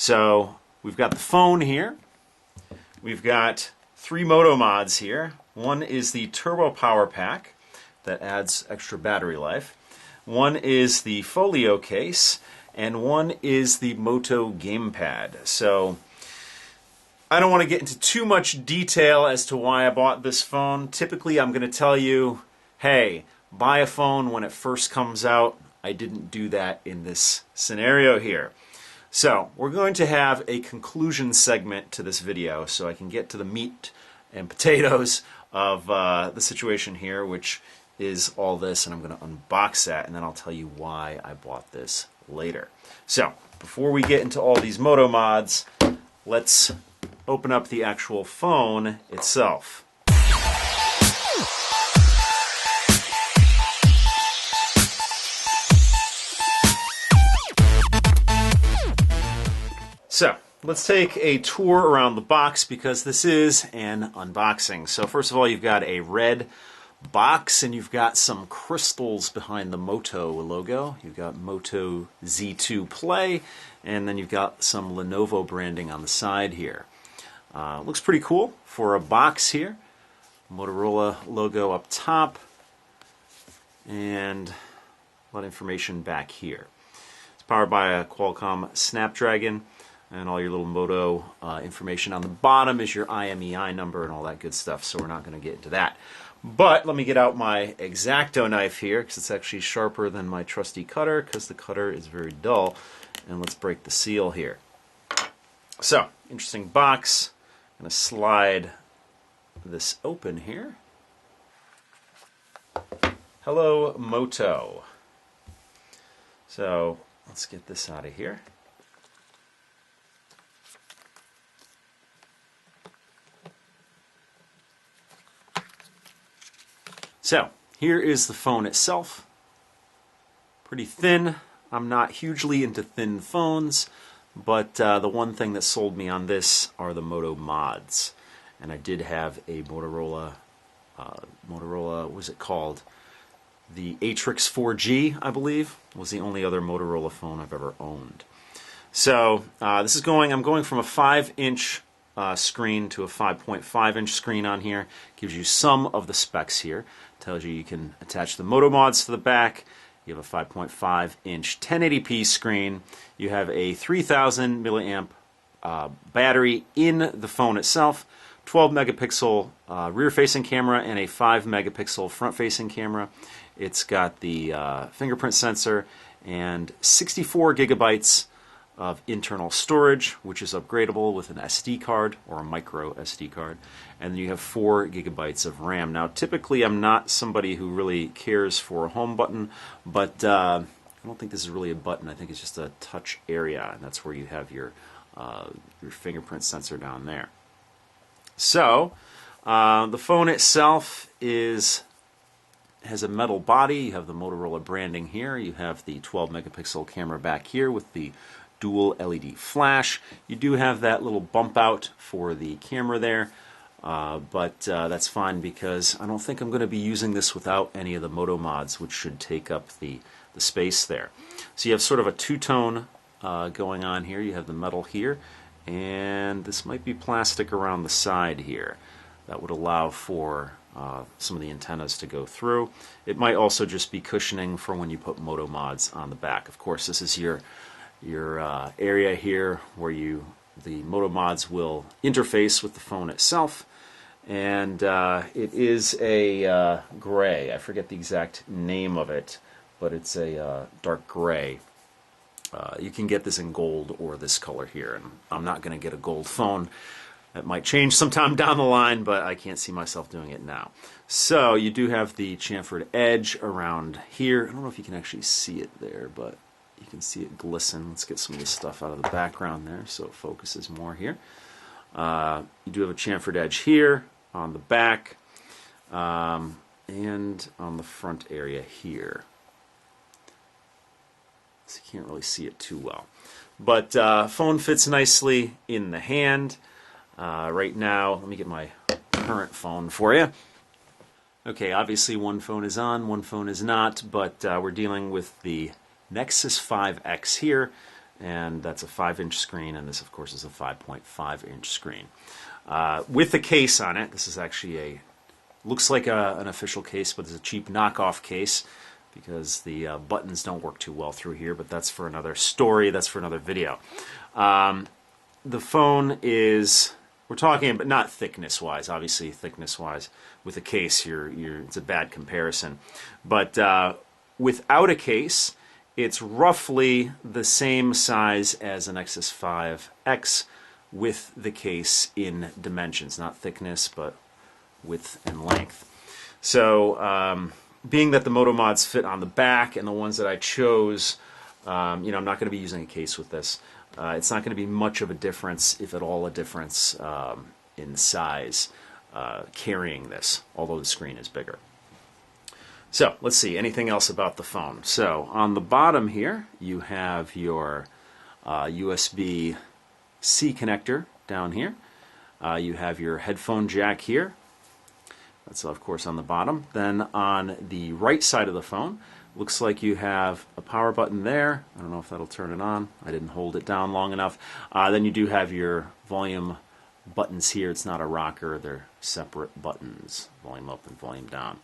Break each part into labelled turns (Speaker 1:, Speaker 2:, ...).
Speaker 1: So we've got the phone here. We've got 3 Moto Mods here. One is the Turbo Power Pack that adds extra battery life. One is the Folio case, and one is the Moto Gamepad. So I don't want to get into too much detail as to why I bought this phone. Typically, I'm going to tell you, hey, buy a phone when it first comes out. I didn't do that in this scenario here. So we're going to have a conclusion segment to this video so I can get to the meat and potatoes of the situation here, which is all this, and I'm going to unbox that, and then I'll tell you why I bought this later. So before we get into all these Moto Mods, let's open up the actual phone itself. So let's take a tour around the box because this is an unboxing. So first of all, you've got a red box and you've got some crystals behind the Moto logo. You've got Moto Z2 Play, and then you've got some Lenovo branding on the side here. Looks pretty cool for a box here. Motorola logo up top, and a lot of information back here. It's powered by a Qualcomm Snapdragon, and all your little Moto information on the bottom is your IMEI number and all that good stuff, so we're not going to get into that. But let me get out my X-Acto knife here, because it's actually sharper than my trusty cutter, because the cutter is very dull. And let's break the seal here. So, interesting box. I'm going to slide this open here. Hello, Moto. So, let's get this out of here. So, here is the phone itself. Pretty thin. I'm not hugely into thin phones, but the one thing that sold me on this are the Moto Mods. And I did have a Motorola, what was it called? The Atrix 4G, I believe, was the only other Motorola phone I've ever owned. So, I'm going from a 5-inch screen to a 5.5-inch screen on here. Gives you some of the specs here. Tells you can attach the Moto Mods to the back. You have a 5.5-inch 1080p screen. You have a 3000 milliamp battery in the phone itself, 12 megapixel rear-facing camera, and a 5 megapixel front-facing camera. It's got the fingerprint sensor and 64 gigabytes of internal storage, which is upgradable with an SD card or a micro SD card, and then you have 4 gigabytes of RAM. Now, typically, I'm not somebody who really cares for a home button, but I don't think this is really a button. I think it's just a touch area, and that's where you have your fingerprint sensor down there. So, the phone itself has a metal body. You have the Motorola branding here. You have the 12 megapixel camera back here with the dual LED flash. You do have that little bump out for the camera there, but that's fine because I don't think I'm going to be using this without any of the Moto Mods, which should take up the space there. So you have sort of a two-tone going on here. You have the metal here, and this might be plastic around the side here. That would allow for some of the antennas to go through. It might also just be cushioning for when you put Moto Mods on the back. Of course, this is your area here where the Moto Mods will interface with the phone itself, and it is a gray. I forget the exact name of it, but it's a dark gray. You can get this in gold or this color here, and I'm not going to get a gold phone. That might change sometime down the line, but I can't see myself doing it now. So you do have the chamfered edge around here. I don't know if you can actually see it there, but you can see it glisten. Let's get some of this stuff out of the background there so it focuses more here. You do have a chamfered edge here on the back and on the front area here. So you can't really see it too well. But phone fits nicely in the hand. Right now, let me get my current phone for you. Okay, obviously one phone is on, one phone is not, but we're dealing with the Nexus 5X here, and that's a 5-inch screen, and this, of course, is a 5.5-inch screen. With the case on it, this is actually looks like an official case, but it's a cheap knockoff case because the buttons don't work too well through here, but that's for another story, that's for another video. The phone is, we're talking, but not thickness-wise. Obviously, thickness-wise, with a case, it's a bad comparison. But without a case, it's roughly the same size as a Nexus 5X with the case in dimensions, not thickness, but width and length. So, being that the Moto Mods fit on the back, and the ones that I chose, I'm not going to be using a case with this. It's not going to be much of a difference, if at all a difference, in size carrying this, although the screen is bigger. So, let's see, anything else about the phone? So, on the bottom here, you have your USB-C connector down here. You have your headphone jack here. That's, of course, on the bottom. Then on the right side of the phone, looks like you have a power button there. I don't know if that'll turn it on. I didn't hold it down long enough. Then you do have your volume buttons here. It's not a rocker. They're separate buttons, volume up and volume down.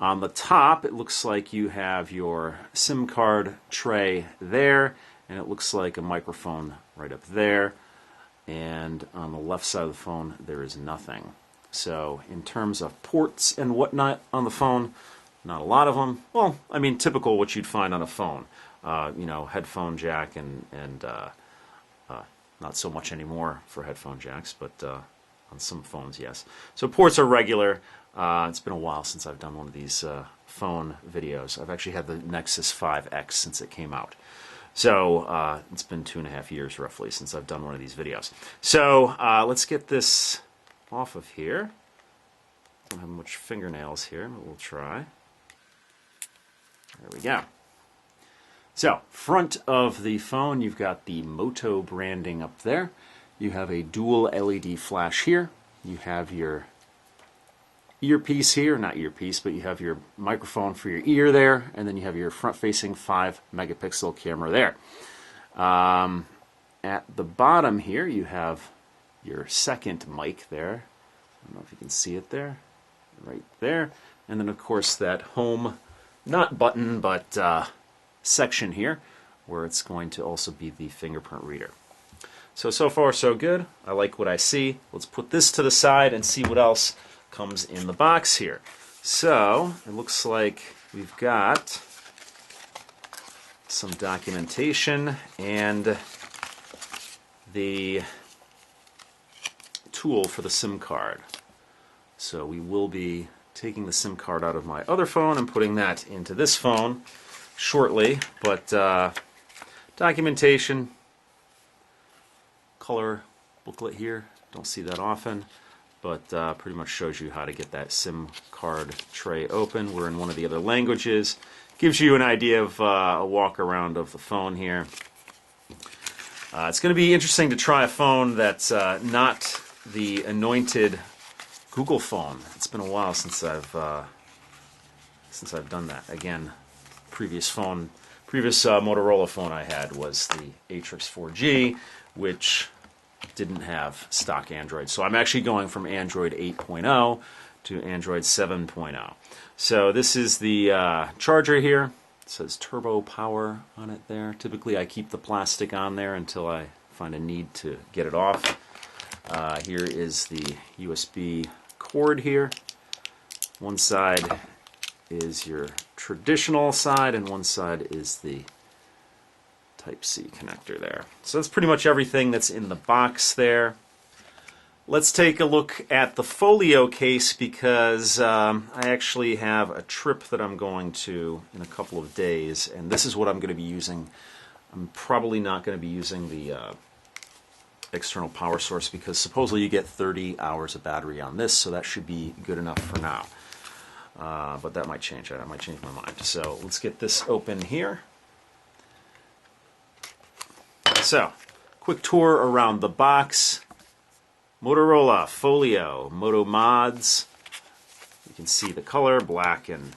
Speaker 1: On the top, it looks like you have your SIM card tray there, and it looks like a microphone right up there. And on the left side of the phone, there is nothing. So in terms of ports and whatnot on the phone, not a lot of them. Well, I mean, typical what you'd find on a phone. Headphone jack and not so much anymore for headphone jacks, but on some phones, yes. So ports are regular. It's been a while since I've done one of these phone videos. I've actually had the Nexus 5X since it came out. So it's been 2.5 years roughly since I've done one of these videos. So let's get this off of here. I don't have much fingernails here, but we'll try. There we go. So, front of the phone, you've got the Moto branding up there. You have a dual LED flash here. You have your earpiece here, not earpiece, but you have your microphone for your ear there, and then you have your front-facing 5-megapixel camera there. At the bottom here, you have your second mic there. I don't know if you can see it there, right there. And then, of course, that home, not button, but section here, where it's going to also be the fingerprint reader. So far, so good. I like what I see. Let's put this to the side and see what else comes in the box here. So, it looks like we've got some documentation and the tool for the SIM card. So we will be taking the SIM card out of my other phone and putting that into this phone shortly, but documentation, color booklet here, don't see that often, but pretty much shows you how to get that SIM card tray open. We're in one of the other languages. Gives you an idea of a walk around of the phone here. It's going to be interesting to try a phone that's not the anointed Google phone. It's been a while since I've done that. Again, previous Motorola phone I had was the Atrix 4G, which didn't have stock Android. So I'm actually going from Android 8.0 to Android 7.0. So this is the charger here. It says turbo power on it there. Typically I keep the plastic on there until I find a need to get it off. Here is the USB cord here. One side is your traditional side and one side is the Type-C connector there. So that's pretty much everything that's in the box there. Let's take a look at the Folio case because I actually have a trip that I'm going to in a couple of days, and this is what I'm going to be using. I'm probably not going to be using the external power source because supposedly you get 30 hours of battery on this, so that should be good enough for now. But that might change. I might change my mind. So let's get this open here. So, quick tour around the box. Motorola, Folio, Moto Mods. You can see the color, black and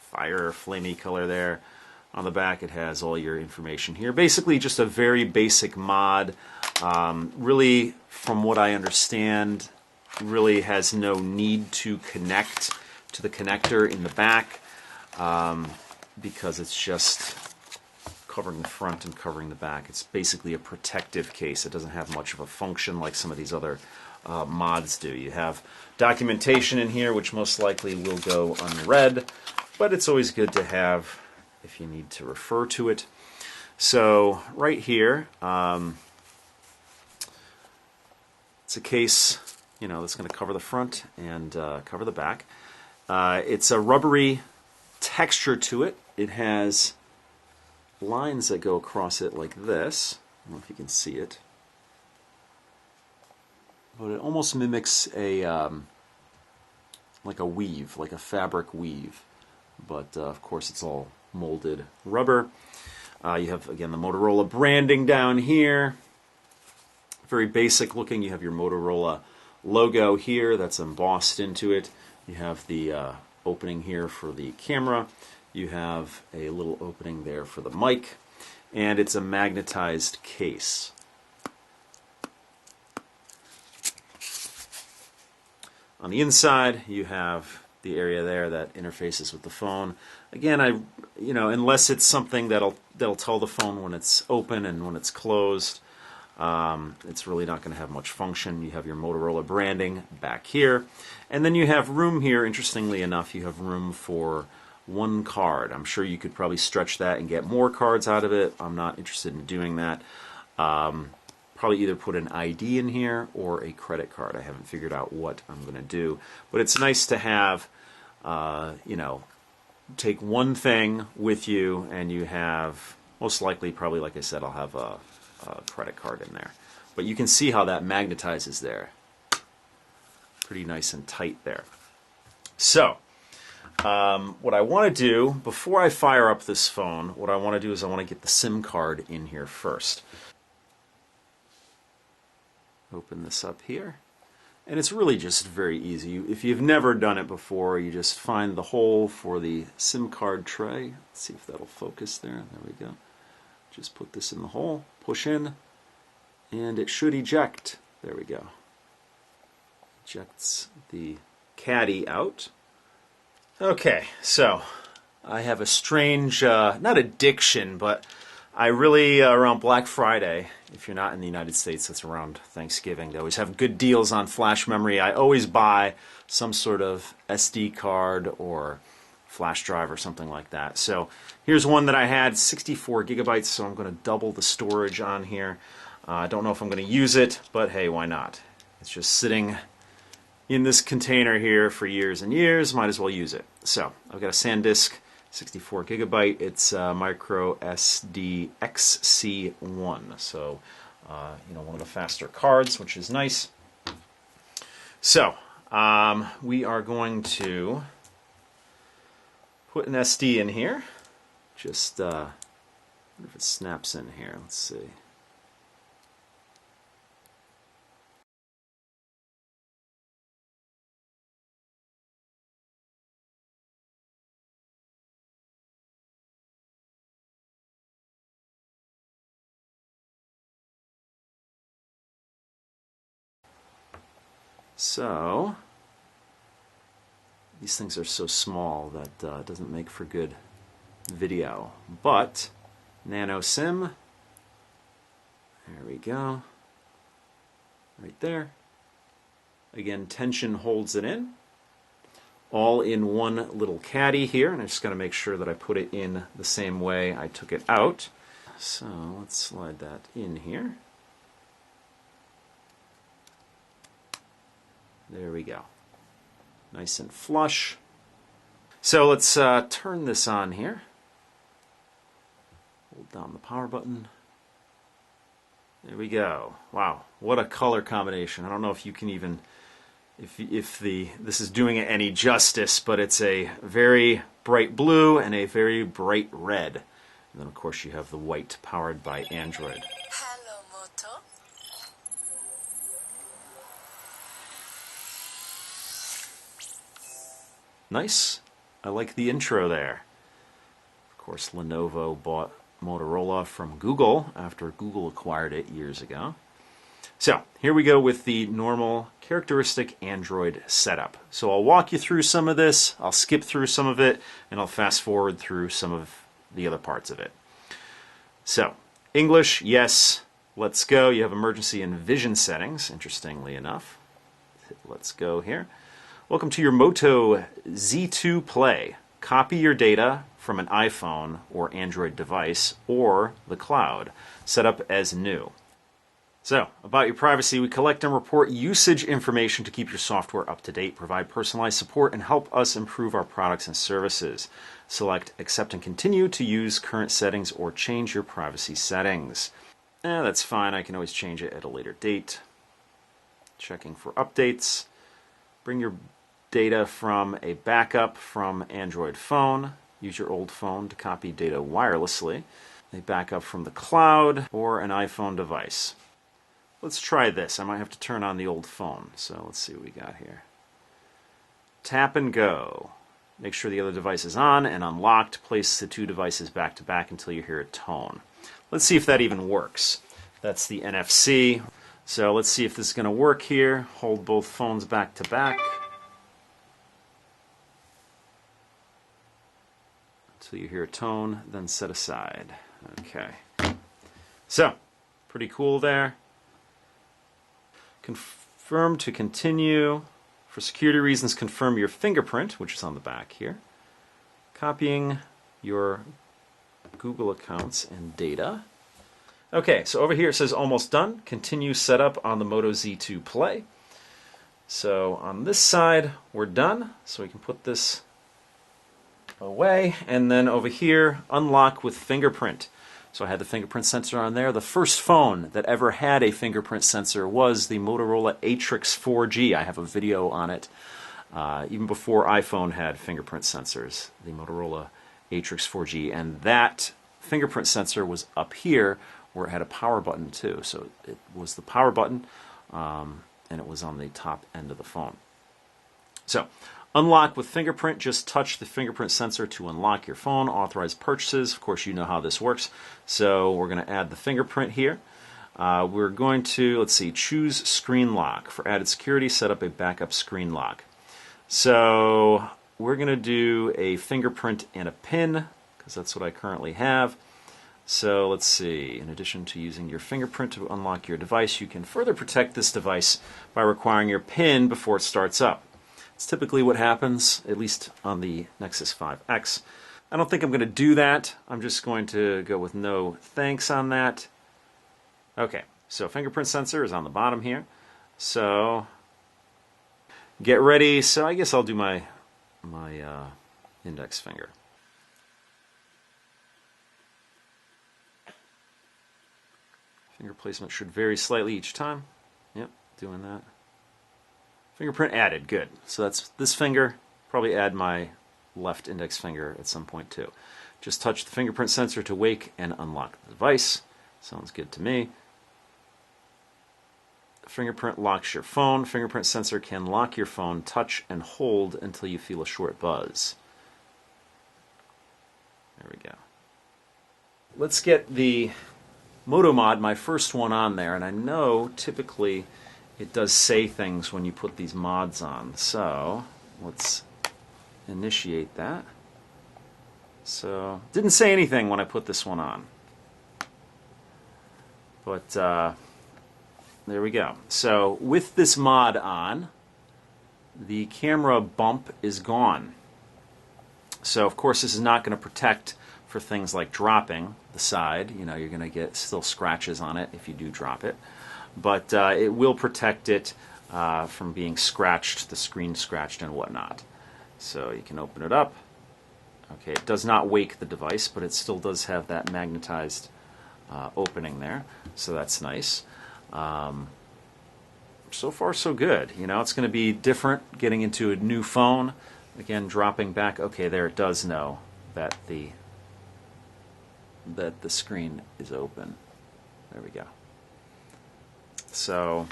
Speaker 1: fire, flamey color there. On the back it has all your information here. Basically just a very basic mod. Really, from what I understand, really has no need to connect to the connector in the back because it's just covering the front and covering the back. It's basically a protective case. It doesn't have much of a function like some of these other mods do. You have documentation in here which most likely will go unread, but it's always good to have if you need to refer to it. So right here, it's a case, you know, that's going to cover the front and cover the back. It's a rubbery texture to it. It has lines that go across it like this. I don't know if you can see it, but it almost mimics a like a weave, like a fabric weave. But of course, it's all molded rubber. You have again the Motorola branding down here. Very basic looking. You have your Motorola logo here that's embossed into it. You have the opening here for the camera. You have a little opening there for the mic, and it's a magnetized case. On the inside, you have the area there that interfaces with the phone. Again, unless it's something that'll tell the phone when it's open and when it's closed, it's really not going to have much function. You have your Motorola branding back here, and then you have room here. Interestingly enough, you have room for one card. I'm sure you could probably stretch that and get more cards out of it. I'm not interested in doing that. Probably either put an ID in here or a credit card. I haven't figured out what I'm going to do, but it's nice to have, take one thing with you, and you have, most likely, probably, like I said, I'll have a credit card in there. But you can see how that magnetizes there. Pretty nice and tight there. So, what I want to do, before I fire up this phone, what I want to do is I want to get the SIM card in here first. Open this up here. And it's really just very easy. If you've never done it before, you just find the hole for the SIM card tray. Let's see if that'll focus there. There we go. Just put this in the hole, push in, and it should eject. There we go. Ejects the caddy out. Okay, so I have a strange, not addiction, but I really, around Black Friday, if you're not in the United States, that's around Thanksgiving, they always have good deals on flash memory. I always buy some sort of SD card or flash drive or something like that. So here's one that I had, 64 gigabytes, so I'm going to double the storage on here. I don't know if I'm going to use it, but hey, why not? It's just sitting in this container here for years and years, might as well use it. So I've got a SanDisk, 64 gigabyte. It's micro SD XC1, so one of the faster cards, which is nice. So we are going to put an SD in here. Just wonder if it snaps in here. Let's see. So, these things are so small that it doesn't make for good video. But, nano SIM, there we go, right there. Again, tension holds it in. All in one little caddy here, and I just got to make sure that I put it in the same way I took it out. So, let's slide that in here. There we go. Nice and flush. So let's turn this on here. Hold down the power button. There we go. Wow, what a color combination. I don't know if you can even, this is doing it any justice, but it's a very bright blue and a very bright red. And then of course you have the white powered by Android.
Speaker 2: Hello, Moto.
Speaker 1: Nice. I like the intro there. Of course, Lenovo bought Motorola from Google after Google acquired it years ago. So here we go with the normal characteristic Android setup. So I'll walk you through some of this, I'll skip through some of it, and I'll fast forward through some of the other parts of it. So, English, yes, let's go. You have emergency and vision settings, interestingly enough. Let's go here. Welcome to your Moto Z2 Play. Copy your data from an iPhone or Android device or the cloud. Set up as new. So, about your privacy, we collect and report usage information to keep your software up to date, provide personalized support, and help us improve our products and services. Select Accept and Continue to use current settings or change your privacy settings. That's fine. I can always change it at a later date. Checking for updates. Bring your data from a backup from Android phone. Use your old phone to copy data wirelessly. A backup from the cloud or an iPhone device. Let's try this. I might have to turn on the old phone. So let's see what we got here. Tap and go. Make sure the other device is on and unlocked. Place the two devices back to back until you hear a tone. Let's see if that even works. That's the NFC. So let's see if this is going to work here. Hold both phones back to back. Until you hear a tone, then set aside. Okay. So, pretty cool there. Confirm to continue. For security reasons, confirm your fingerprint, which is on the back here. Copying your Google accounts and data. Okay, so over here it says almost done. Continue setup on the Moto Z2 Play. So on this side, we're done. So we can put this away. And then over here, unlock with fingerprint. So I had the fingerprint sensor on there. The first phone that ever had a fingerprint sensor was the Motorola Atrix 4G. I have a video on it. Even before iPhone had fingerprint sensors, the Motorola Atrix 4G. And that fingerprint sensor was up here where it had a power button too. So it was the power button and it was on the top end of the phone. So unlock with fingerprint. Just touch the fingerprint sensor to unlock your phone. Authorize purchases. Of course, you know how this works. So we're going to add the fingerprint here. We're going to, let's see, choose screen lock. For added security, set up a backup screen lock. So we're going to do a fingerprint and a PIN, because that's what I currently have. So let's see, in addition to using your fingerprint to unlock your device, you can further protect this device by requiring your PIN before it starts up. It's typically what happens, at least on the Nexus 5X. I don't think I'm going to do that. I'm just going to go with no thanks on that. Okay, so fingerprint sensor is on the bottom here. So get ready. So I guess I'll do my index finger. Finger placement should vary slightly each time. Yep, doing that. Fingerprint added, good. So that's this finger. Probably add my left index finger at some point too. Just touch the fingerprint sensor to wake and unlock the device. Sounds good to me. Fingerprint locks your phone. Fingerprint sensor can lock your phone, touch and hold until you feel a short buzz. There we go. Let's get the Moto Mod, my first one, on there, and I know typically it does say things when you put these mods on, so let's initiate that. So, didn't say anything when I put this one on, but there we go. So with this mod on, the camera bump is gone. So of course this is not going to protect for things like dropping the side. You know, you're going to get still scratches on it if you do drop it. But it will protect it from being scratched, the screen scratched and whatnot. So you can open it up. Okay, it does not wake the device, but it still does have that magnetized opening there. So that's nice. So far so good. You know, it's going to be different getting into a new phone. Again, dropping back. Okay, there it does know that the screen is open. There we go. So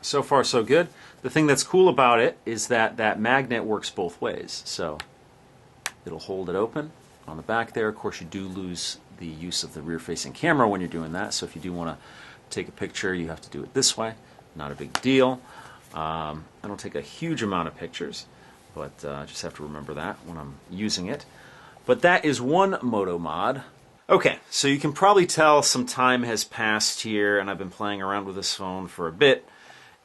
Speaker 1: far so good. The thing that's cool about it is that that magnet works both ways. So it'll hold it open on the back there. Of course, you do lose the use of the rear-facing camera when you're doing that, so if you do want to take a picture, you have to do it this way. Not a big deal. I don't take a huge amount of pictures, but I just have to remember that when I'm using it. But that is one Moto Mod. Okay, so you can probably tell some time has passed here, and I've been playing around with this phone for a bit,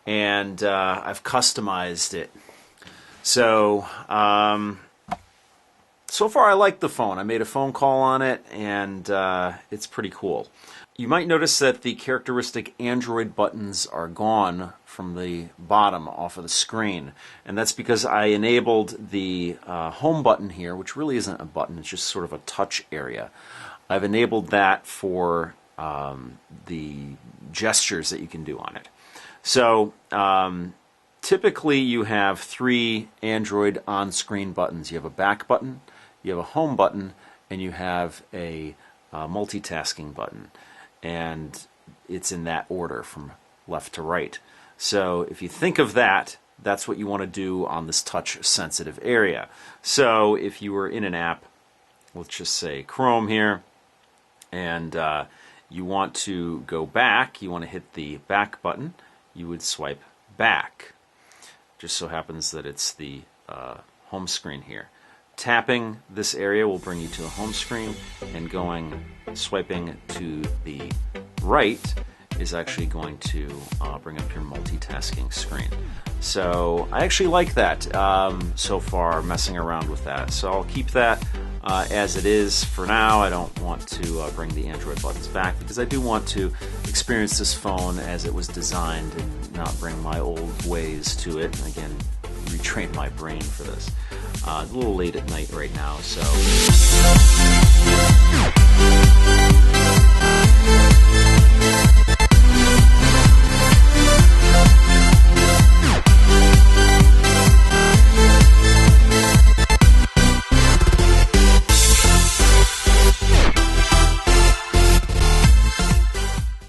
Speaker 1: and I've customized it. So, so far I like the phone. I made a phone call on it, and it's pretty cool. You might notice that the characteristic Android buttons are gone from the bottom off of the screen, and that's because I enabled the home button here, which really isn't a button, it's just sort of a touch area. I've enabled that for the gestures that you can do on it. So typically you have three Android on-screen buttons. You have a back button, you have a home button, and you have a multitasking button. And it's in that order from left to right. So if you think of that, that's what you want to do on this touch-sensitive area. So if you were in an app, let's just say Chrome here, and you want to go back, you want to hit the back button, you would swipe back. Just so happens that it's the home screen here. Tapping this area will bring you to the home screen, and swiping to the right is actually going to bring up your multitasking screen. So I actually like that so far, messing around with that. So I'll keep that as it is for now. I don't want to bring the Android buttons back because I do want to experience this phone as it was designed and not bring my old ways to it. And again, retrain my brain for this. A little late at night right now, so